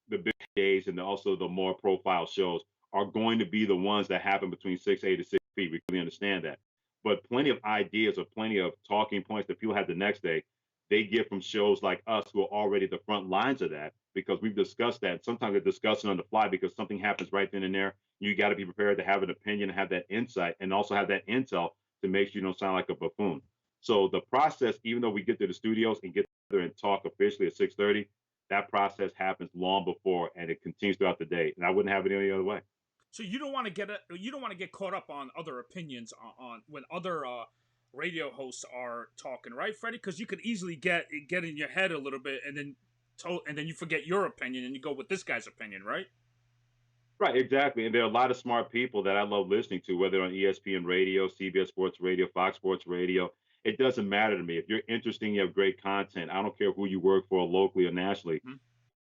big days and also the more profile shows are going to be the ones that happen between 6A to 6P. We really understand that. But plenty of ideas or plenty of talking points that people have the next day, they get from shows like us who are already the front lines of that because we've discussed that. Sometimes they're discussing on the fly because something happens right then and there. You got to be prepared to have an opinion and have that insight and also have that intel to make sure you don't sound like a buffoon. So the process, even though we get to the studios and get together and talk officially at 6:30, that process happens long before and it continues throughout the day. And I wouldn't have it any other way. So you don't want to get caught up on other opinions on when other radio hosts are talking, right, Freddie? Because you could easily get in your head a little bit and then you forget your opinion and you go with this guy's opinion, right? Right, exactly. And there are a lot of smart people that I love listening to, whether on ESPN Radio, CBS Sports Radio, Fox Sports Radio. It doesn't matter to me. If you're interesting, you have great content. I don't care who you work for locally or nationally. Mm-hmm.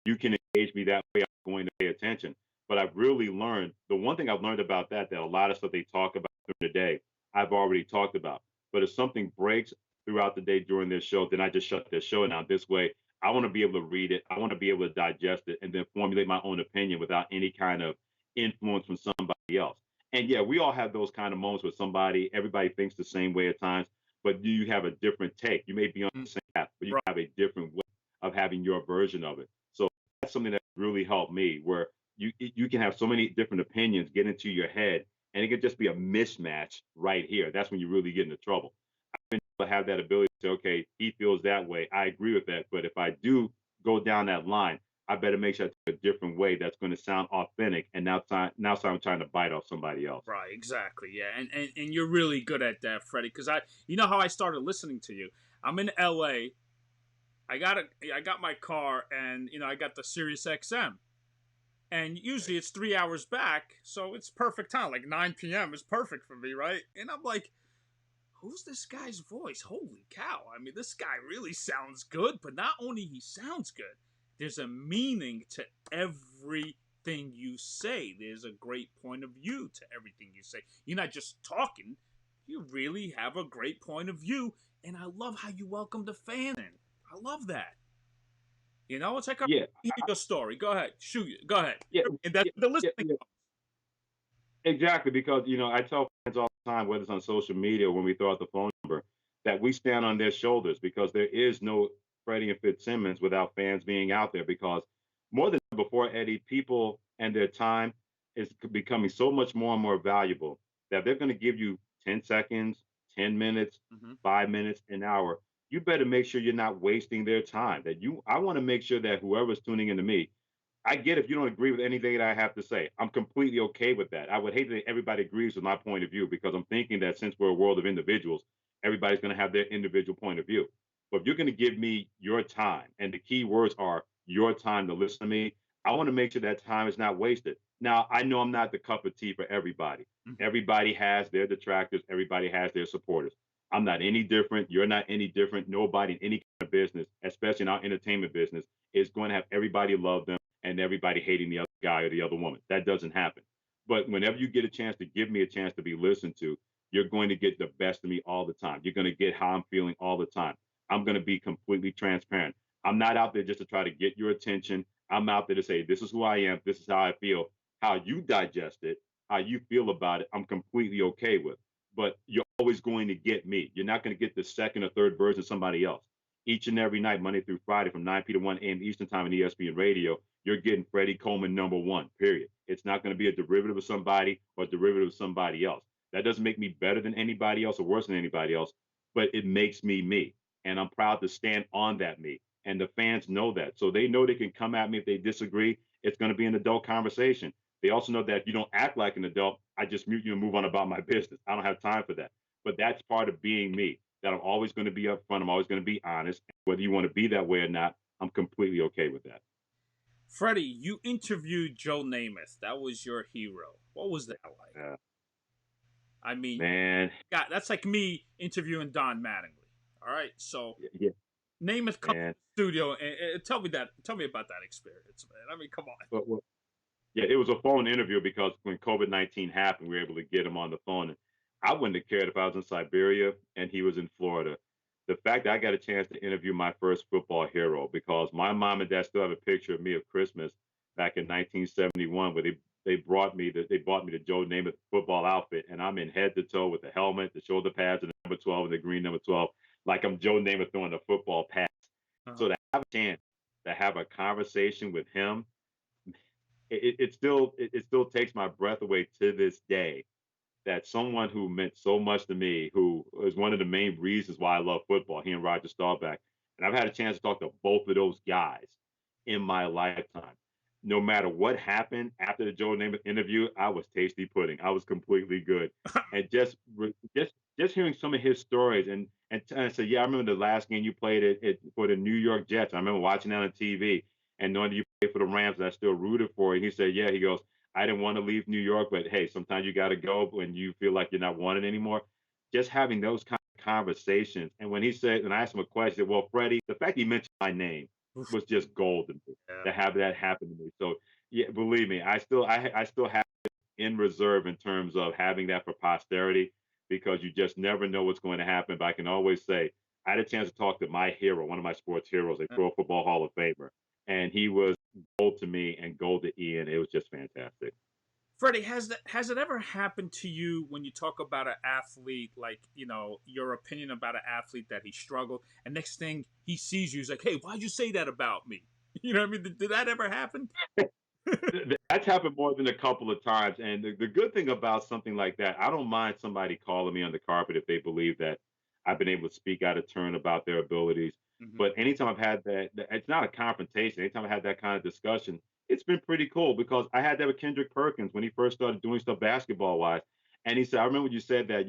You can engage me that way. I'm going to pay attention. But I've really learned, the one thing I've learned about that a lot of stuff they talk about during the day, I've already talked about. But if something breaks throughout the day during their show, then I just shut their show down. This way, I want to be able to read it. I want to be able to digest it and then formulate my own opinion without any kind of influence from somebody else. And yeah, we all have those kind of moments with everybody thinks the same way at times, but you have a different take. You may be on the same path, but you have a different way of having your version of it. So that's something that really helped me, where you can have so many different opinions get into your head, and it could just be a mismatch right here. That's when you really get into trouble. I've been able to have that ability to say, okay, he feels that way. I agree with that. But if I do go down that line, I better make sure I take a different way that's going to sound authentic and now I'm trying to bite off somebody else. Right, exactly. Yeah. And you're really good at that, Freddie, because you know how I started listening to you. I'm in LA. I got my car and I got the Sirius XM. And usually it's 3 hours back, so it's perfect time. Like 9 p.m. is perfect for me, right? And I'm like, who's this guy's voice? Holy cow. I mean, this guy really sounds good, but not only he sounds good, there's a meaning to everything you say. There's a great point of view to everything you say. You're not just talking. You really have a great point of view, and I love how you welcome the fan in. I love that. It's like your story. Go ahead. Shoot you. Go ahead. Yeah. And that's the listening. Yeah. Exactly, because I tell fans all the time, whether it's on social media or when we throw out the phone number, that we stand on their shoulders because there is no Freddie and Fitzsimmons without fans being out there. Because more than before, Eddie, people and their time is becoming so much more and more valuable that they're going to give you 10 seconds, 10 minutes, 5 minutes, an hour. You better make sure you're not wasting their time. I want to make sure that whoever's tuning into me, I get if you don't agree with anything that I have to say. I'm completely okay with that. I would hate that everybody agrees with my point of view because I'm thinking that since we're a world of individuals, everybody's going to have their individual point of view. But if you're going to give me your time, and the key words are your time to listen to me, I want to make sure that time is not wasted. Now, I know I'm not the cup of tea for everybody. Everybody has their detractors. Everybody has their supporters. I'm not any different. You're not any different. Nobody in any kind of business, especially in our entertainment business, is going to have everybody love them and everybody hating the other guy or the other woman. That doesn't happen. But whenever you get a chance to give me a chance to be listened to, you're going to get the best of me all the time. You're going to get how I'm feeling all the time. I'm going to be completely transparent. I'm not out there just to try to get your attention. I'm out there to say, this is who I am. This is how I feel. How you digest it, how you feel about it, I'm completely okay with. But you're always going to get me. You're not going to get the second or third version of somebody else. Each and every night, Monday through Friday, from 9 p.m. to 1 a.m. Eastern Time on ESPN Radio, you're getting Freddie Coleman #1, period. It's not going to be a derivative of somebody or a derivative of somebody else. That doesn't make me better than anybody else or worse than anybody else, but it makes me me. And I'm proud to stand on that me. And the fans know that. So they know they can come at me if they disagree. It's going to be an adult conversation. They also know that if you don't act like an adult, I just mute you and move on about my business. I don't have time for that. But that's part of being me, that I'm always going to be upfront. I'm always going to be honest. Whether you want to be that way or not, I'm completely okay with that. Freddie, you interviewed Joe Namath. That was your hero. What was that like? I mean, man, God, that's like me interviewing Don Mattingly. All right, so yeah. Namath come to And the studio and tell me about that experience, man. I mean, come on. well, yeah, it was a phone interview because when COVID-19 happened, we were able to get him on the phone. And I wouldn't have cared if I was in Siberia and he was in Florida. The fact that I got a chance to interview my first football hero, because my mom and dad still have a picture of me of Christmas back in 1971 where they bought me the Joe Namath football outfit, and I'm in head to toe with the helmet, the shoulder pads, and the number 12 and the green number 12, like I'm Joe Namath throwing a football pass. Uh-huh. So to have a chance to have a conversation with him, it still takes my breath away to this day, that someone who meant so much to me, who is one of the main reasons why I love football, he and Roger Staubach, and I've had a chance to talk to both of those guys in my lifetime. No matter what happened after the Joe Namath interview, I was tasty pudding. I was completely good, and just hearing some of his stories, and say, yeah, I remember the last game you played it for the New York Jets. I remember watching that on TV and knowing that you played for the Rams, and I still rooted for you. He said, yeah, he goes, I didn't want to leave New York, but hey, sometimes you got to go when you feel like you're not wanted anymore. Just having those kind of conversations. And when he said, and I asked him a question, he said, well, Freddie, the fact he mentioned my name was just golden to have that happen to me. So yeah, believe me, I still have it in reserve in terms of having that for posterity, because you just never know what's going to happen. But I can always say I had a chance to talk to my hero, one of my sports heroes, a Pro Football Hall of Famer, and he was gold to me and gold to Ian. It was just fantastic. Freddie, has it ever happened to you when you talk about an athlete, like, your opinion about an athlete, that he struggled, and next thing he sees you, he's like, hey, why'd you say that about me? You know what I mean? Did that ever happen? That's happened more than a couple of times. And the good thing about something like that, I don't mind somebody calling me on the carpet if they believe that I've been able to speak out of turn about their abilities. Mm-hmm. But anytime I've had it's not a confrontation. Anytime I had that kind of discussion, it's been pretty cool, because I had that with Kendrick Perkins when he first started doing stuff basketball wise. And he said, I remember you said that,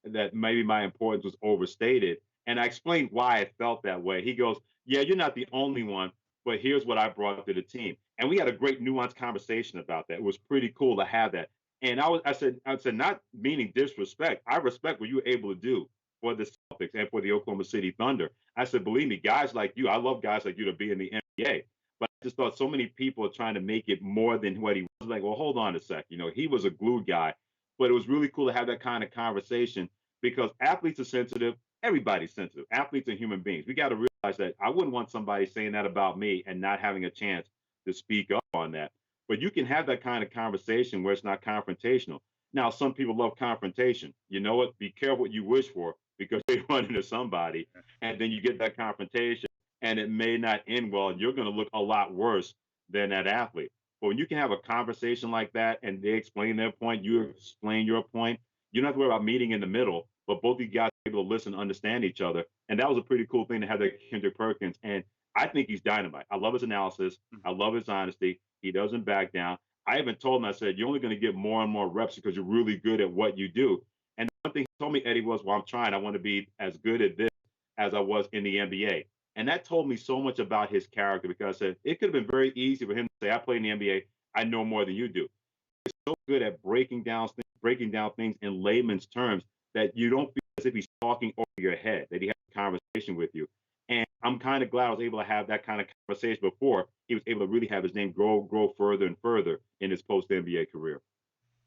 that maybe my importance was overstated. And I explained why I felt that way. He goes, yeah, you're not the only one, but here's what I brought to the team. And we had a great nuanced conversation about that. It was pretty cool to have that. And I said, not meaning disrespect. I respect what you were able to do for the Celtics and for the Oklahoma City Thunder. I said, believe me, guys like you, I love guys like you to be in the NBA. But I just thought so many people are trying to make it more than what he was. Like, well, hold on a sec. He was a glue guy. But it was really cool to have that kind of conversation, because athletes are sensitive. Everybody's sensitive. Athletes are human beings. We got to realize that. I wouldn't want somebody saying that about me and not having a chance to speak up on that. But you can have that kind of conversation where it's not confrontational. Now, some people love confrontation. You know what? Be careful what you wish for, because they run into somebody and then you get that confrontation and it may not end well. And you're going to look a lot worse than that athlete. But when you can have a conversation like that and they explain their point, you explain your point, you don't have to worry about meeting in the middle, but both of you guys are able to listen, understand each other. And that was a pretty cool thing to have that Kendrick Perkins. And I think he's dynamite. I love his analysis. I love his honesty. He doesn't back down. I even told him, I said, you're only going to get more and more reps because you're really good at what you do. And one thing he told me, Eddie, was, well, I'm trying. I want to be as good at this as I was in the NBA. And that told me so much about his character, because I said it could have been very easy for him to say, I play in the NBA. I know more than you do. He's so good at breaking down things in layman's terms that you don't feel as if he's talking over your head, that he has a conversation with you. And I'm kind of glad I was able to have that kind of conversation before he was able to really have his name grow further and further in his post-NBA career.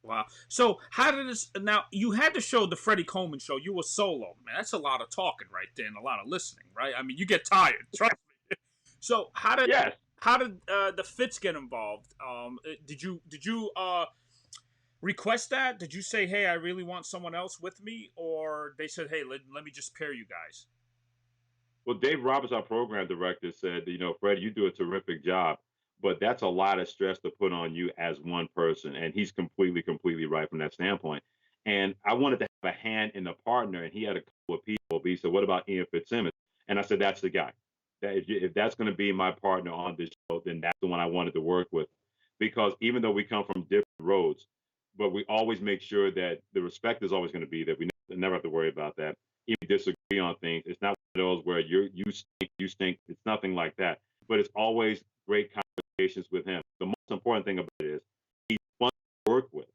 Wow. So how did this, now you had the show, the Freddie Coleman Show. You were solo, man. That's a lot of talking right there and a lot of listening, right? I mean, you get tired, trust me. So how did the Fitz get involved? Did you request that? Did you say, hey, I really want someone else with me? Or they said, hey, let me just pair you guys? Well, Dave Roberts, our program director, said, Fred, you do a terrific job, but that's a lot of stress to put on you as one person. And he's completely right from that standpoint. And I wanted to have a hand in the partner, and he had a couple of people. But he said, what about Ian Fitzsimmons? And I said, that's the guy. That if that's going to be my partner on this show, then that's the one I wanted to work with. Because even though we come from different roads, but we always make sure that the respect is always going to be there. We never have to worry about that. If we disagree on things, it's not one of those where you stink. It's nothing like that. But it's always great conversations with him. The most important thing about it is he's fun to work with.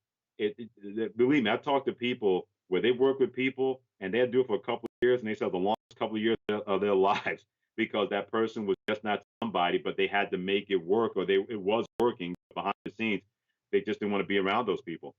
Believe me, I've talked to people where they work with people and they'll do it for a couple of years, and they say the longest couple of years of their lives, because that person was just not somebody, but they had to make it work, or it was working behind the scenes. They just didn't want to be around those people.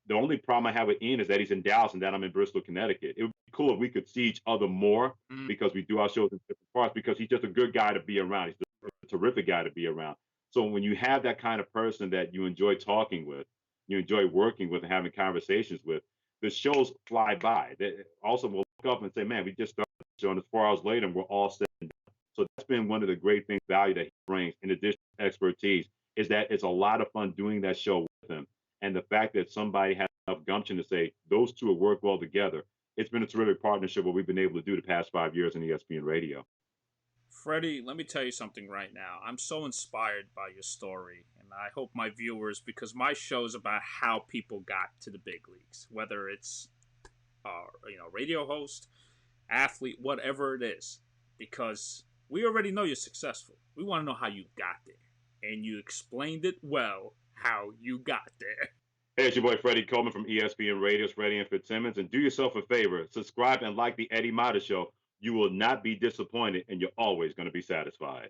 The only problem I have with Ian is that he's in Dallas and that I'm in Bristol, Connecticut. It would be cool if we could see each other more because we do our shows in different parts, because he's just a good guy to be around. He's a terrific guy to be around. So when you have that kind of person that you enjoy talking with, you enjoy working with and having conversations with, the shows fly by. Also, we'll look up and say, man, we just started the show and it's 4 hours later and we're all sitting down. So that's been one of the great things, value that he brings in addition to expertise, is that it's a lot of fun doing that show with him. And the fact that somebody has enough gumption to say those two will work well together, it's been a terrific partnership, what we've been able to do the past 5 years in ESPN Radio. Freddie, let me tell you something right now. I'm so inspired by your story, and I hope my viewers, because my show is about how people got to the big leagues, whether it's radio host, athlete, whatever it is, because we already know you're successful. We want to know how you got there, and you explained it well how you got there. Hey, it's your boy Freddie Coleman from ESPN Radio's Freddie and Fitzsimmons, and do yourself a favor, subscribe and like the Eddie Mata Show. You will not be disappointed, and you're always going to be satisfied.